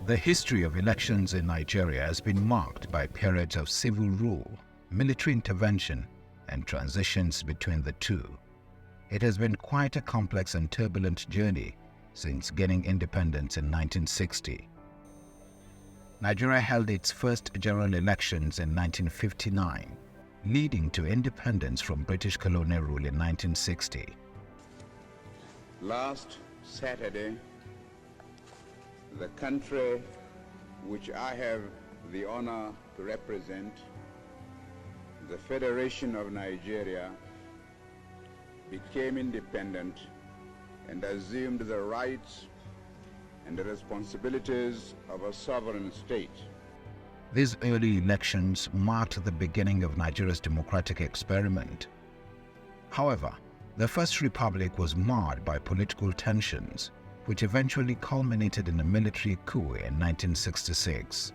The history of elections in Nigeria has been marked by periods of civil rule, military intervention, and transitions between the two. It has been quite a complex and turbulent journey since gaining independence in 1960. Nigeria held its first general elections in 1959, leading to independence from British colonial rule in 1960. Last Saturday, the country which I have the honor to represent, the Federation of Nigeria, became independent and assumed the rights and the responsibilities of a sovereign state. These early elections marked the beginning of Nigeria's democratic experiment. However, the First Republic was marred by political tensions, which eventually culminated in a military coup in 1966.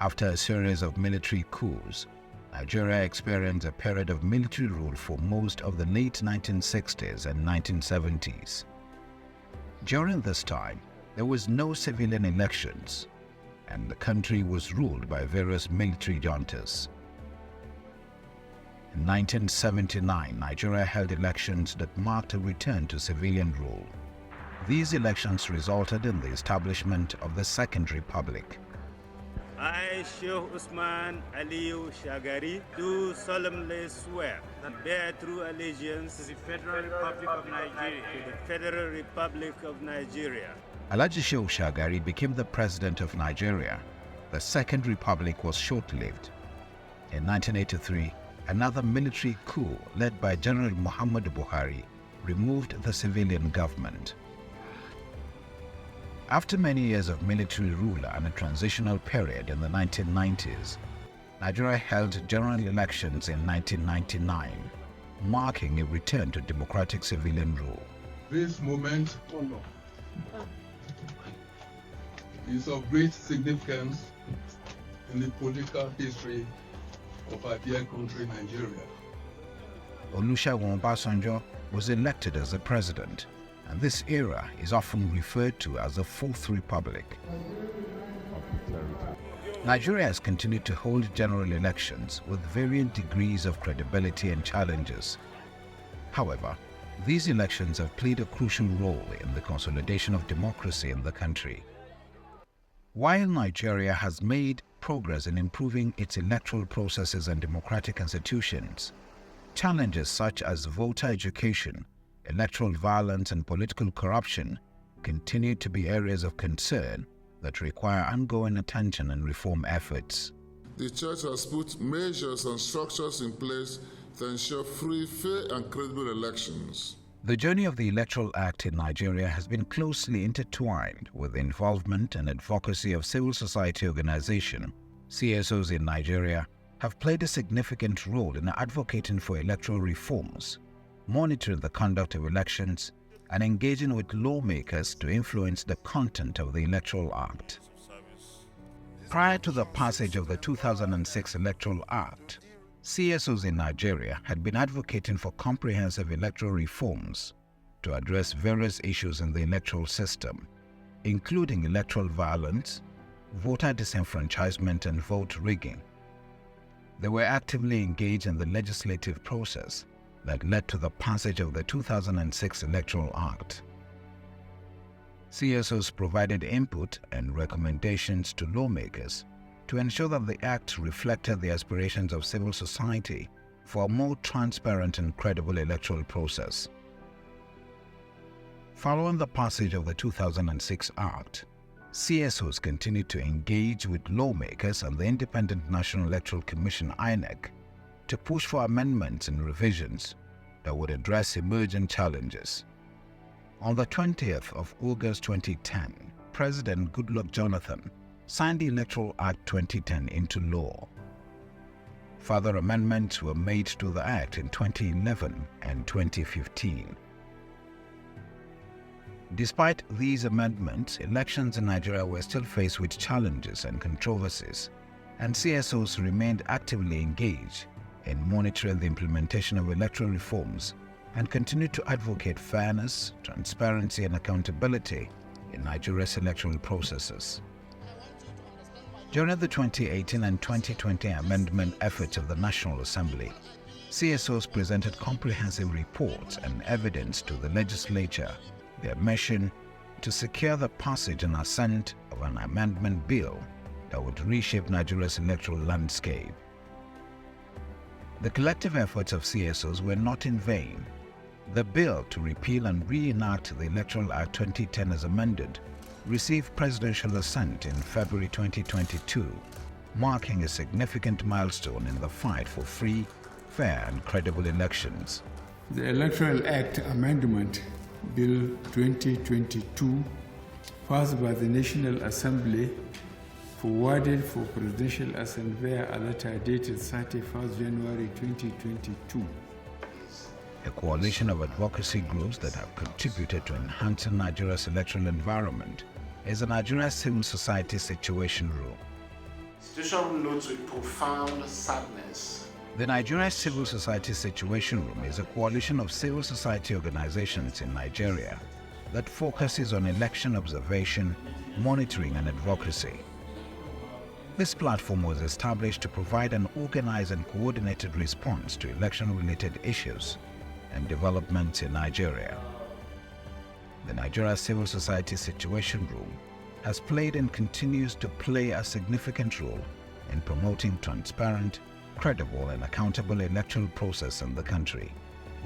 After a series of military coups, Nigeria experienced a period of military rule for most of the late 1960s and 1970s. During this time, there was no civilian elections, and the country was ruled by various military juntas. In 1979, Nigeria held elections that marked a return to civilian rule. These elections resulted in the establishment of the Second Republic. I, Sheikh Usman Aliyu Shagari, do solemnly swear that bear true allegiance to the Federal Republic of Nigeria. To the Federal Republic of Nigeria. Alhaji Sheikh Shagari became the president of Nigeria. The Second Republic was short-lived. In 1983, another military coup led by General Muhammadu Buhari removed the civilian government. After many years of military rule and a transitional period in the 1990s, Nigeria held general elections in 1999, marking a return to democratic civilian rule. This moment is of great significance in the political history of our dear country, Nigeria. Olusegun Obasanjo was elected as the president, and this era is often referred to as the Fourth Republic. Nigeria has continued to hold general elections with varying degrees of credibility and challenges. However, these elections have played a crucial role in the consolidation of democracy in the country. While Nigeria has made progress in improving its electoral processes and democratic institutions, challenges such as voter education, electoral violence, and political corruption continue to be areas of concern that require ongoing attention and reform efforts. The Church has put measures and structures in place to ensure free, fair, and credible elections. The journey of the Electoral Act in Nigeria has been closely intertwined with the involvement and advocacy of civil society organizations. CSOs in Nigeria have played a significant role in advocating for electoral reforms, monitoring the conduct of elections, and engaging with lawmakers to influence the content of the Electoral Act. Prior to the passage of the 2006 Electoral Act, CSOs in Nigeria had been advocating for comprehensive electoral reforms to address various issues in the electoral system, including electoral violence, voter disenfranchisement, and vote rigging. They were actively engaged in the legislative process that led to the passage of the 2006 Electoral Act. CSOs provided input and recommendations to lawmakers to ensure that the Act reflected the aspirations of civil society for a more transparent and credible electoral process. Following the passage of the 2006 Act, CSOs continued to engage with lawmakers and the Independent National Electoral Commission (INEC) to push for amendments and revisions that would address emerging challenges. On the 20th of August 2010, President Goodluck Jonathan signed the Electoral Act 2010 into law. Further amendments were made to the Act in 2011 and 2015. Despite these amendments, elections in Nigeria were still faced with challenges and controversies, and CSOs remained actively engaged in monitoring the implementation of electoral reforms and continued to advocate fairness, transparency, and accountability in Nigeria's electoral processes. During the 2018 and 2020 amendment efforts of the National Assembly, CSOs presented comprehensive reports and evidence to the legislature, their mission to secure the passage and assent of an amendment bill that would reshape Nigeria's electoral landscape. The collective efforts of CSOs were not in vain. The bill to repeal and reenact the Electoral Act 2010 as amended received presidential assent in February 2022, marking a significant milestone in the fight for free, fair and credible elections. The Electoral Act Amendment Bill 2022, passed by the National Assembly, forwarded for presidential assent via a letter dated 31st January 2022. A coalition of advocacy groups that have contributed to enhancing Nigeria's electoral environment is the Nigeria Civil Society Situation Room. Situation Room notes with profound sadness. The Nigeria Civil Society Situation Room is a coalition of civil society organizations in Nigeria that focuses on election observation, monitoring and advocacy. This platform was established to provide an organized and coordinated response to election-related issues and developments in Nigeria. The Nigeria Civil Society Situation Room has played and continues to play a significant role in promoting transparent, credible and accountable electoral process in the country.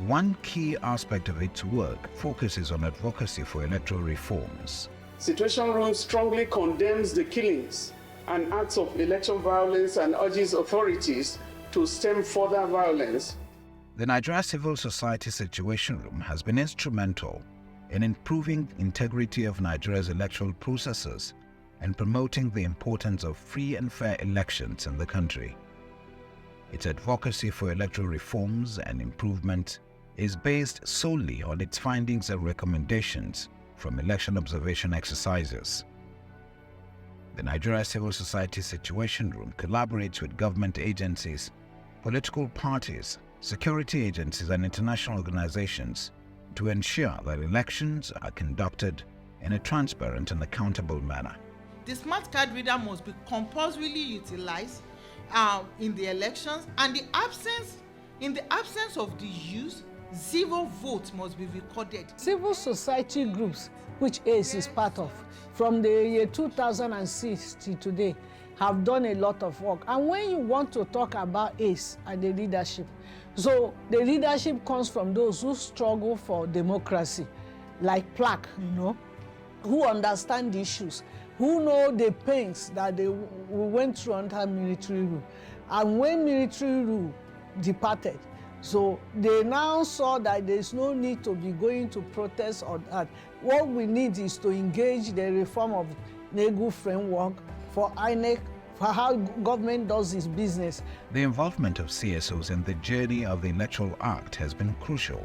One key aspect of its work focuses on advocacy for electoral reforms. Situation Room strongly condemns the killings and acts of election violence and urges authorities to stem further violence. The Nigeria Civil Society Situation Room has been instrumental in improving integrity of Nigeria's electoral processes and promoting the importance of free and fair elections in the country. Its advocacy for electoral reforms and improvement is based solely on its findings and recommendations from election observation exercises. The Nigeria Civil Society Situation Room collaborates with government agencies, political parties, security agencies and international organizations to ensure that elections are conducted in a transparent and accountable manner. The smart card reader must be compulsorily utilized in the elections, and in the absence of the use, 0 votes must be recorded. Civil society groups, which ACE is part of, from the year 2006 to today, have done a lot of work. And when you want to talk about ACE and the leadership, so the leadership comes from those who struggle for democracy, like Plaque, who understand the issues, who know the pains that we went through under military rule. And when military rule departed, so they now saw that there's no need to be going to protest or that. What we need is to engage the reform of NEGU framework for INEC, for how government does its business. The involvement of CSOs in the journey of the Electoral Act has been crucial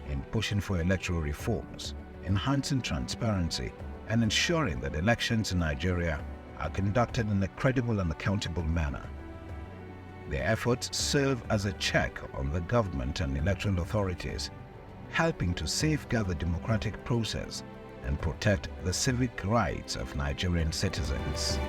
in pushing for electoral reforms, enhancing transparency, and ensuring that elections in Nigeria are conducted in a credible and accountable manner. Their efforts serve as a check on the government and electoral authorities, helping to safeguard the democratic process and protect the civic rights of Nigerian citizens.